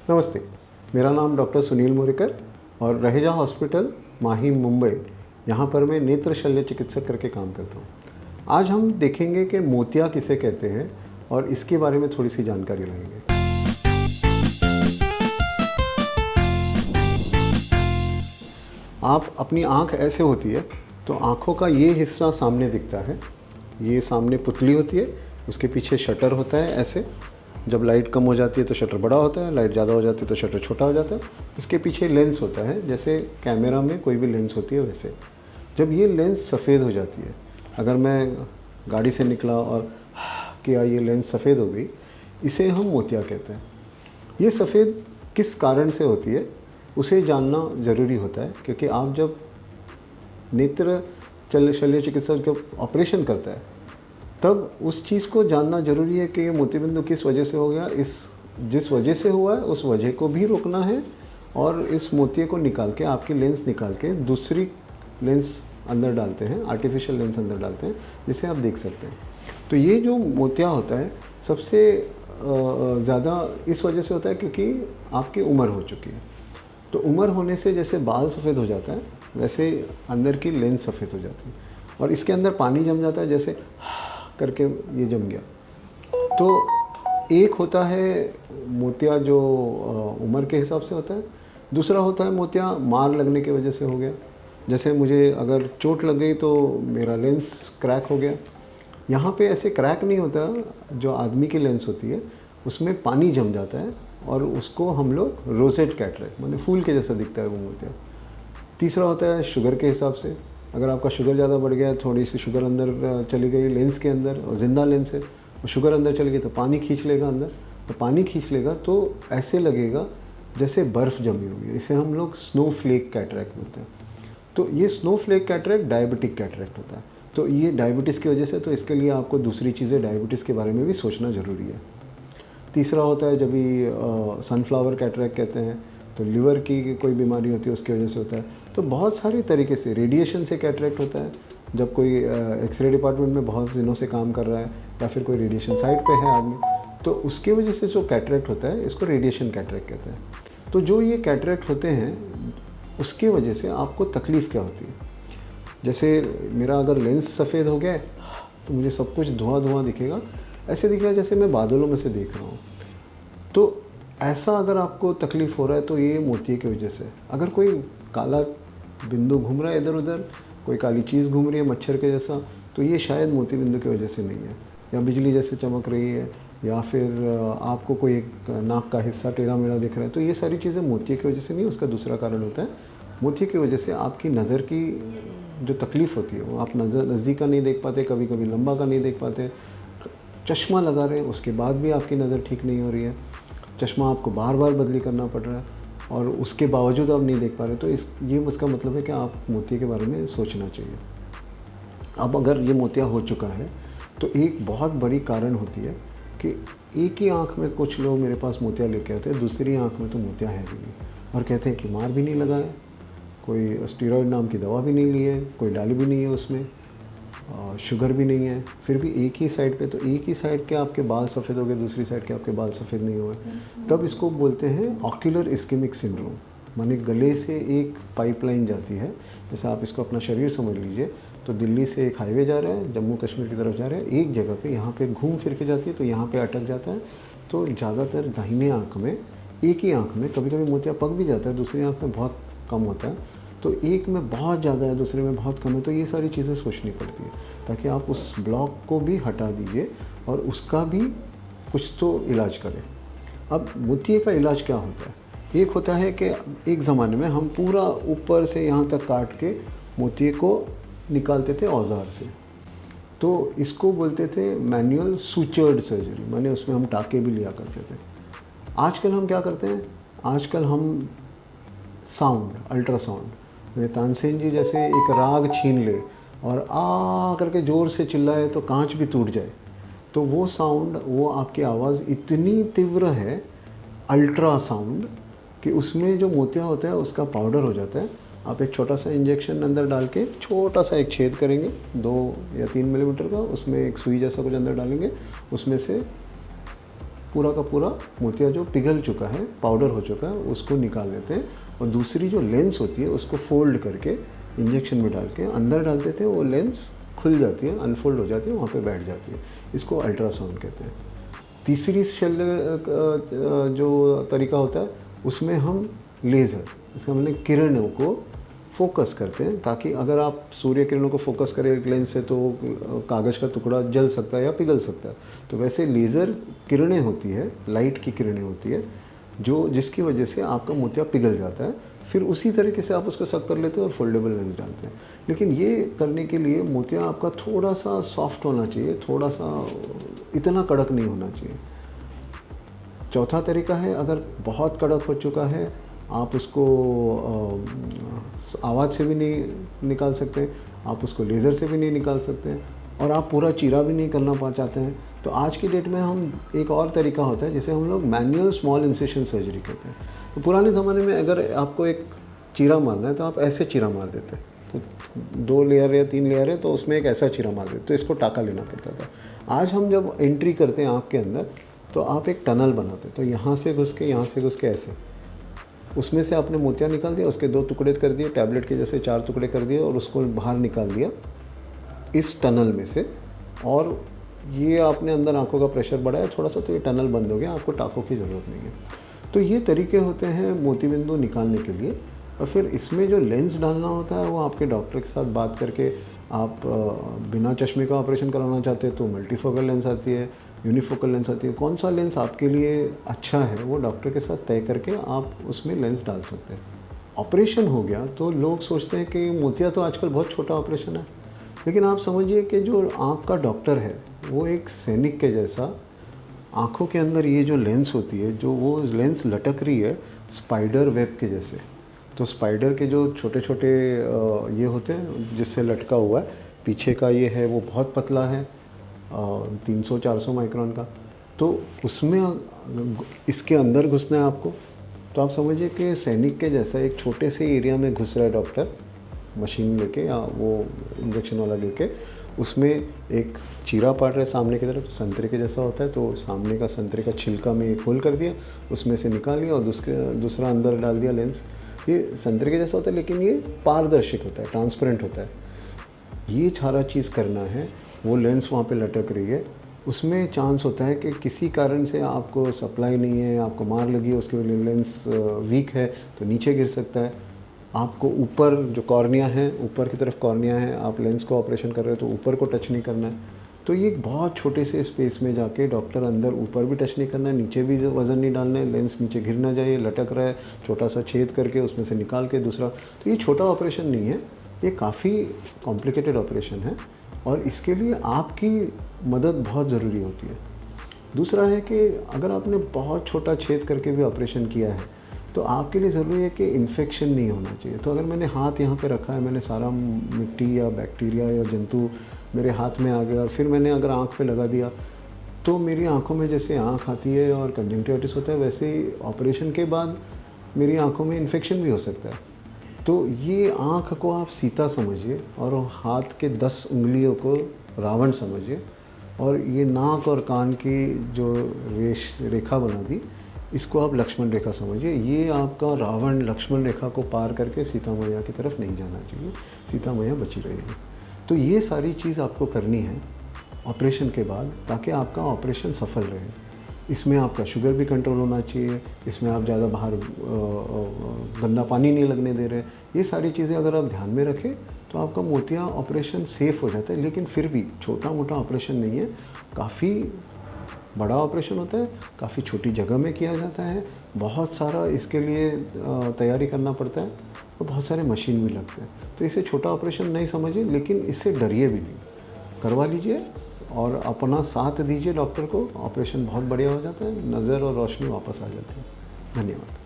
नमस्ते, मेरा नाम डॉक्टर सुनील मोरेकर और रहेजा हॉस्पिटल माहिम मुंबई, यहाँ पर मैं नेत्र शल्य चिकित्सक करके काम करता हूँ। आज हम देखेंगे कि मोतिया किसे कहते हैं और इसके बारे में थोड़ी सी जानकारी लेंगे। आप अपनी आँख ऐसे होती है तो आँखों का ये हिस्सा सामने दिखता है, ये सामने पुतली होती है, उसके पीछे शटर होता है ऐसे। जब लाइट कम हो जाती है तो शटर बड़ा होता है, लाइट ज़्यादा हो जाती है तो शटर छोटा हो जाता है। इसके पीछे लेंस होता है, जैसे कैमरा में कोई भी लेंस होती है वैसे। जब ये लेंस सफ़ेद हो जाती है, अगर मैं गाड़ी से निकला और किया ये लेंस सफ़ेद हो गई, इसे हम मोतिया कहते हैं। ये सफ़ेद किस कारण से होती है उसे जानना ज़रूरी होता है, क्योंकि आप जब नेत्र शल्य चिकित्सक जब ऑपरेशन करता है तब उस चीज़ को जानना ज़रूरी है कि ये मोतीबिंदु किस वजह से हो गया, जिस वजह से हुआ है उस वजह को भी रोकना है और इस मोतिये को निकाल के, आपकी लेंस निकाल के दूसरी लेंस अंदर डालते हैं, आर्टिफिशियल लेंस अंदर डालते हैं, जिसे आप देख सकते हैं। तो ये जो मोतिया होता है सबसे ज़्यादा इस वजह से होता है क्योंकि आपकी उम्र हो चुकी है। तो उम्र होने से जैसे बाल सफ़ेद हो जाता है वैसे अंदर की लेंस सफ़ेद हो जाती है और इसके अंदर पानी जम जाता है, जैसे करके ये जम गया। तो एक होता है मोतिया जो उम्र के हिसाब से होता है, दूसरा होता है मोतिया मार लगने की वजह से हो गया। जैसे मुझे अगर चोट लग गई तो मेरा लेंस क्रैक हो गया। यहाँ पे ऐसे क्रैक नहीं होता, जो आदमी की लेंस होती है उसमें पानी जम जाता है और उसको हम लोग रोसेट कैटरेक्ट, माने फूल के जैसा दिखता है वो मोतिया। तीसरा होता है शुगर के हिसाब से, अगर आपका शुगर ज़्यादा बढ़ गया, थोड़ी सी शुगर अंदर चली गई लेंस के अंदर, और ज़िंदा लेंस है, और शुगर अंदर चली गई तो पानी खींच लेगा अंदर, तो पानी खींच लेगा तो ऐसे लगेगा जैसे बर्फ़ जमी हुई है। इसे हम लोग स्नोफ्लेक कैटरेक्ट बोलते हैं। तो ये स्नोफ्लेक कैटरेक्ट डायबिटिक कैटरेक्ट होता है। तो ये डायबिटीज़ की वजह से, तो इसके लिए आपको दूसरी चीज़ें डायबिटीज़ के बारे में भी सोचना ज़रूरी है। तीसरा होता है जब भी सनफ्लावर कैटरेक्ट कहते हैं, तो लिवर की कोई बीमारी होती है उसकी वजह से होता है। तो बहुत सारे तरीके से, रेडिएशन से कैटरेक्ट होता है, जब कोई एक्सरे डिपार्टमेंट में बहुत दिनों से काम कर रहा है या फिर कोई रेडिएशन साइट पे है आदमी, तो उसकी वजह से जो कैटरेक्ट होता है इसको रेडिएशन कैटरेक्ट कहते हैं। तो जो ये कैटरेक्ट होते हैं उसके वजह से आपको तकलीफ़ क्या होती है, जैसे मेरा अगर लेंस सफ़ेद हो गया है तो मुझे सब कुछ धुआं धुआं दिखेगा, ऐसे दिखेगा जैसे मैं बादलों में से देख रहा हूँ। तो ऐसा अगर आपको तकलीफ़ हो रहा है तो ये मोतिये की वजह से। अगर कोई काला बिंदु घूम रहा है इधर उधर, कोई काली चीज़ घूम रही है मच्छर के जैसा, तो ये शायद मोती बिंदु की वजह से नहीं है। या बिजली जैसे चमक रही है, या फिर आपको कोई एक नाक का हिस्सा टेढ़ा मेढ़ा दिख रहा है, तो ये सारी चीज़ें मोतिये की वजह से नहीं, उसका दूसरा कारण होता है। मोतिये की वजह से आपकी नज़र की जो तकलीफ़ होती है वो आप नज़दीक का नहीं देख पाते, कभी कभी लंबा का नहीं देख पाते, चश्मा लगा रहे हैं उसके बाद भी आपकी नज़र ठीक नहीं हो रही है, चश्मा आपको बार बार बदली करना पड़ रहा है और उसके बावजूद आप नहीं देख पा रहे, तो ये उसका मतलब है कि आप मोतिये के बारे में सोचना चाहिए। अब अगर ये मोतिया हो चुका है तो एक बहुत बड़ी कारण होती है कि एक ही आँख में, कुछ लोग मेरे पास मोतिया लेके आते हैं, दूसरी आँख में तो मोतिया है भी नहीं, और कहते हैं कि मार भी नहीं लगा है, कोई स्टीरॉयड नाम की दवा भी नहीं ली है, कोई डाली भी नहीं है उसमें, शुगर भी नहीं है, फिर भी एक ही साइड पे, तो एक ही साइड के आपके बाल सफ़ेद हो गए, दूसरी साइड के आपके बाल सफ़ेद नहीं हुए, तब इसको बोलते हैं ऑक्यूलर इस्केमिक सिंड्रोम। माने गले से एक पाइपलाइन जाती है, जैसे आप इसको अपना शरीर समझ लीजिए, तो दिल्ली से एक हाईवे जा रहा है, जम्मू कश्मीर की तरफ जा रहा है, एक जगह पे यहाँ पे घूम फिर के जाती है तो यहाँ पे अटक जाता है। तो ज़्यादातर दाहिने आँख में, एक ही आँख में, कभी कभी मोतिया पक भी जाता है, दूसरी आँख में बहुत कम होता है, तो एक में बहुत ज़्यादा है, दूसरे में बहुत कम है, तो ये सारी चीज़ें सोचनी पड़ती है ताकि आप उस ब्लॉक को भी हटा दीजिए और उसका भी कुछ तो इलाज करें। अब मोतिये का इलाज क्या होता है? एक होता है कि एक ज़माने में हम पूरा ऊपर से यहाँ तक काट के मोतिये को निकालते थे औजार से, तो इसको बोलते थे मैनुअल सूचर्ड सर्जरी, माने उसमें हम टाँके भी लिया करते थे। आजकल हम क्या करते हैं, आजकल हम साउंड, अल्ट्रासाउंड, तानसेन जी जैसे एक राग छीन ले और आ करके ज़ोर से चिल्लाए तो कांच भी टूट जाए, तो वो साउंड, वो आपकी आवाज़ इतनी तीव्र है, अल्ट्रासाउंड, कि उसमें जो मोतिया होता है उसका पाउडर हो जाता है। आप एक छोटा सा इंजेक्शन अंदर डाल के छोटा सा एक छेद करेंगे 2 या 3 मिलीमीटर का, उसमें एक सुई जैसा कुछ अंदर डालेंगे, उसमें से पूरा का पूरा मोतिया जो पिघल चुका है, पाउडर हो चुका है, उसको निकाल लेते हैं और दूसरी जो लेंस होती है उसको फोल्ड करके इंजेक्शन में डाल के अंदर डाल देते हैं। वो लेंस खुल जाती है, अनफोल्ड हो जाती है, वहाँ पे बैठ जाती है। इसको अल्ट्रासाउंड कहते हैं। तीसरी जो तरीका होता है उसमें हम लेज़र, इसका मतलब किरणों को फोकस करते हैं, ताकि अगर आप सूर्य किरणों को फोकस करें एक लेंस से तो कागज़ का टुकड़ा जल सकता है या पिघल सकता है। तो वैसे लेज़र किरणें होती है, लाइट की किरणें होती है जो जिसकी वजह से आपका मोतिया पिघल जाता है। फिर उसी तरीके से आप उसको सक कर लेते हैं और फोल्डेबल लेंस डालते हैं। लेकिन ये करने के लिए मोतिया आपका थोड़ा सा सॉफ्ट होना चाहिए, थोड़ा सा इतना कड़क नहीं होना चाहिए। चौथा तरीका है, अगर बहुत कड़क हो चुका है आप उसको आवाज़ से भी नहीं निकाल सकते, आप उसको लेज़र से भी नहीं निकाल सकते और आप पूरा चीरा भी नहीं करना चाहते हैं, तो आज की डेट में हम एक और तरीका होता है जिसे हम लोग मैनुअल स्मॉल इंसिशन सर्जरी कहते हैं। तो पुराने ज़माने में अगर आपको एक चीरा मारना है तो आप ऐसे चीरा मार देते, तो 2 लेयर या 3 लेयर है तो उसमें एक ऐसा चीरा मार देते, तो इसको टाका लेना पड़ता था। आज हम जब एंट्री करते हैं आँख के अंदर तो आप एक टनल बनाते, तो यहाँ से घुस के ऐसे उसमें से आपने मोतिया निकाल दिया, उसके 2 टुकड़े कर दिए, टैबलेट के जैसे 4 टुकड़े कर दिए और उसको बाहर निकाल दिया इस टनल में से। और ये आपने अंदर आंखों का प्रेशर बढ़ाया थोड़ा सा तो ये टनल बंद हो गया, आपको टाकों की ज़रूरत नहीं है। तो ये तरीके होते हैं मोतीबिंदु निकालने के लिए। और फिर इसमें जो लेंस डालना होता है वो आपके डॉक्टर के साथ बात करके, आप बिना चश्मे का ऑपरेशन कराना चाहते हैं तो मल्टीफोकल लेंस आती है, यूनिफोकल लेंस आती है। कौन सा लेंस आपके लिए अच्छा है वो डॉक्टर के साथ तय करके आप उसमें लेंस डाल सकते हैं। ऑपरेशन हो गया तो लोग सोचते हैं कि मोतिया तो आजकल बहुत छोटा ऑपरेशन है, लेकिन आप समझिए कि जो आँख का डॉक्टर है वो एक सैनिक के जैसा आँखों के अंदर ये जो लेंस होती है, जो वो लेंस लटक रही है स्पाइडर वेब के जैसे। तो स्पाइडर के जो छोटे छोटे ये होते हैं जिससे लटका हुआ है, पीछे का ये है वो बहुत पतला है 300-400 माइक्रोन का, तो उसमें इसके अंदर घुसना है आपको। तो आप समझिए कि सैनिक के जैसा एक छोटे से एरिया में घुस रहा है डॉक्टर, मशीन लेके या वो इंजेक्शन वाला लेके, उसमें एक चीरा पड़ रहा है सामने की तरफ, संतरे के जैसा होता है, तो सामने का संतरे का छिलका में एक होल कर दिया, उसमें से निकाल लिया और दूसरा अंदर डाल दिया लेंस। ये संतरे के जैसा होता है लेकिन ये पारदर्शिक होता है, ट्रांसपेरेंट होता है। ये सारा चीज़ करना है, वो लेंस वहाँ पे लटक रही है, उसमें चांस होता है कि किसी कारण से आपको सप्लाई नहीं है, आपको मार लगी है, उसके वजह लेंस वीक है तो नीचे गिर सकता है। आपको ऊपर जो कॉर्निया है, ऊपर की तरफ कॉर्निया है, आप लेंस को ऑपरेशन कर रहे हो तो ऊपर को टच नहीं करना है। तो ये एक बहुत छोटे से स्पेस में जाके डॉक्टर अंदर ऊपर भी टच नहीं करना है, नीचे भी वज़न नहीं डालना है, लेंस नीचे गिर ना जाए, लटक रहा है, छोटा सा छेद करके उसमें से निकाल के दूसरा। तो ये छोटा ऑपरेशन नहीं है, ये काफ़ी कॉम्प्लिकेटेड ऑपरेशन है और इसके लिए आपकी मदद बहुत ज़रूरी होती है। दूसरा है कि अगर आपने बहुत छोटा छेद करके भी ऑपरेशन किया है तो आपके लिए ज़रूरी है कि इन्फेक्शन नहीं होना चाहिए। तो अगर मैंने हाथ यहाँ पे रखा है, मैंने सारा मिट्टी या बैक्टीरिया या जंतु मेरे हाथ में आ गया और फिर मैंने अगर आँख पे लगा दिया तो मेरी आँखों में जैसे आँख आती है और कंजंक्टिविटिस होता है, वैसे ही ऑपरेशन के बाद मेरी आँखों में इन्फेक्शन भी हो सकता है। तो ये आँख को आप सीता समझिए और हाथ के 10 उंगलियों को रावण समझिए और ये नाक और कान की जो रेखा बना दी इसको आप लक्ष्मण रेखा समझिए। ये आपका रावण लक्ष्मण रेखा को पार करके सीता मैया की तरफ नहीं जाना चाहिए, सीता मैया बची रहेगी। तो ये सारी चीज़ आपको करनी है ऑपरेशन के बाद ताकि आपका ऑपरेशन सफल रहे। इसमें आपका शुगर भी कंट्रोल होना चाहिए, इसमें आप ज़्यादा बाहर गंदा पानी नहीं लगने दे रहे। ये सारी चीज़ें अगर आप ध्यान में रखें तो आपका मोतिया ऑपरेशन सेफ़ हो जाता है। लेकिन फिर भी छोटा मोटा ऑपरेशन नहीं है, काफ़ी बड़ा ऑपरेशन होता है, काफ़ी छोटी जगह में किया जाता है, बहुत सारा इसके लिए तैयारी करना पड़ता है और बहुत सारे मशीन भी लगते हैं। तो इसे छोटा ऑपरेशन नहीं समझिए, लेकिन इससे डरिए भी नहीं, करवा लीजिए और अपना साथ दीजिए डॉक्टर को। ऑपरेशन बहुत बढ़िया हो जाता है, नज़र और रोशनी वापस आ जाती है। धन्यवाद।